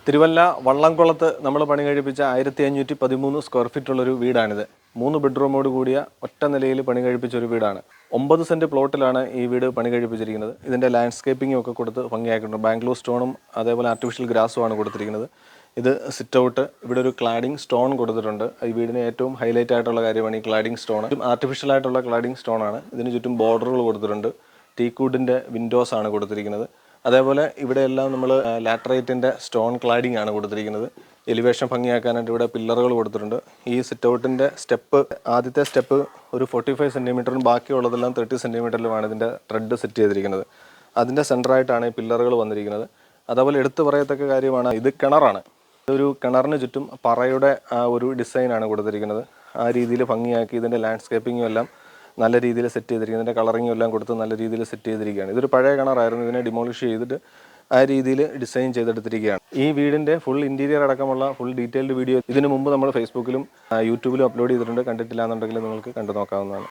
തിരുവല്ല വള്ളംകുളത്ത് നമ്മൾ പണി കഴിപ്പിച്ച 1513 സ്ക്വയർ ഫീറ്റ് ഉള്ളൊരു വീടാണിത്. 3 ബെഡ്റൂമോട് കൂടിയ ഒറ്റ നിലയിൽ പണി കഴിപ്പിച്ച ഒരു വീടാണ്. 9 സെൻറ്റ് പ്ലോട്ടിലാണ് ഈ വീട് പണി കഴിപ്പിച്ചിരിക്കുന്നത്. ഇതിൻ്റെ ലാൻഡ്സ്കേപ്പിംഗും ഒക്കെ കൊടുത്ത് ഭംഗിയാക്കിയിട്ടുണ്ട്. ബാംഗ്ലൂർ സ്റ്റോണും അതേപോലെ ആർട്ടിഫിഷ്യൽ ഗ്രാസും ആണ് കൊടുത്തിരിക്കുന്നത്. ഇത് സിറ്റ് ഔട്ട്, ഇവിടെ ഒരു ക്ലാഡിംഗ് സ്റ്റോൺ കൊടുത്തിട്ടുണ്ട്. ഈ വീടിന് ഏറ്റവും ഹൈലൈറ്റ് ആയിട്ടുള്ള കാര്യമാണ് ഈ ക്ലാഡിംഗ് സ്റ്റോൺ. ആർട്ടിഫിഷ്യൽ ആയിട്ടുള്ള ക്ലാഡിംഗ് സ്റ്റോൺ ആണ്. ഇതിന് ചുറ്റും ബോർഡറുകൾ കൊടുത്തിട്ടുണ്ട്. ടീക്കൂഡിൻ്റെ വിൻഡോസ് ആണ് കൊടുത്തിരിക്കുന്നത്. അതേപോലെ ഇവിടെയെല്ലാം നമ്മൾ ലാറ്ററൈറ്റിൻ്റെ സ്റ്റോൺ ക്ലാഡിംഗ് ആണ് കൊടുത്തിരിക്കുന്നത്. എലിവേഷൻ ഭംഗിയാക്കാനായിട്ട് ഇവിടെ പില്ലറുകൾ കൊടുത്തിട്ടുണ്ട്. ഈ സിറ്റ് ഔട്ടിൻ്റെ സ്റ്റെപ്പ്, ആദ്യത്തെ സ്റ്റെപ്പ് ഒരു 45 സെൻറ്റിമീറ്ററും ബാക്കിയുള്ളതെല്ലാം 30 സെൻറ്റിമീറ്ററിലുമാണ് ഇതിൻ്റെ ത്രെഡ് സെറ്റ് ചെയ്തിരിക്കുന്നത്. അതിൻ്റെ സെൻറ്ററായിട്ടാണ് ഈ പില്ലറുകൾ വന്നിരിക്കുന്നത്. അതേപോലെ എടുത്തു പറയത്തക്ക കാര്യമാണ്, ഇത് കിണറാണ്. ഇതൊരു കിണറിന് ചുറ്റും പറയുടെ ഒരു ഡിസൈനാണ് കൊടുത്തിരിക്കുന്നത്. ആ രീതിയിൽ ഭംഗിയാക്കി ഇതിൻ്റെ ലാൻഡ്സ്കേപ്പിങ്ങും എല്ലാം നല്ല രീതിയിൽ സെറ്റ് ചെയ്തിരിക്കുന്നത്. ഇതിൻ്റെ കളറിങ്ങും എല്ലാം കൊടുത്ത് നല്ല രീതിയിൽ സെറ്റ് ചെയ്തിരിക്കുകയാണ്. ഇതൊരു പഴയ കിണറായിരുന്നു. ഇതിനെ ഡിമോളിഷ് ചെയ്തിട്ട് ആ രീതിയിൽ ഡിസൈൻ ചെയ്തെടുത്തിരിക്കുകയാണ്. ഈ വീടിൻ്റെ ഫുൾ ഇൻറ്റീരിയർ അടക്കമുള്ള ഫുൾ ഡീറ്റെയിൽഡ് വീഡിയോ ഇതിനു മുമ്പ് നമ്മൾ ഫേസ്ബുക്കിലും യൂട്യൂബിലും അപ്ലോഡ് ചെയ്തിട്ടുണ്ട്. കണ്ടിട്ടില്ല എന്നുണ്ടെങ്കിൽ നിങ്ങൾക്ക് കണ്ടു നോക്കാവുന്നതാണ്.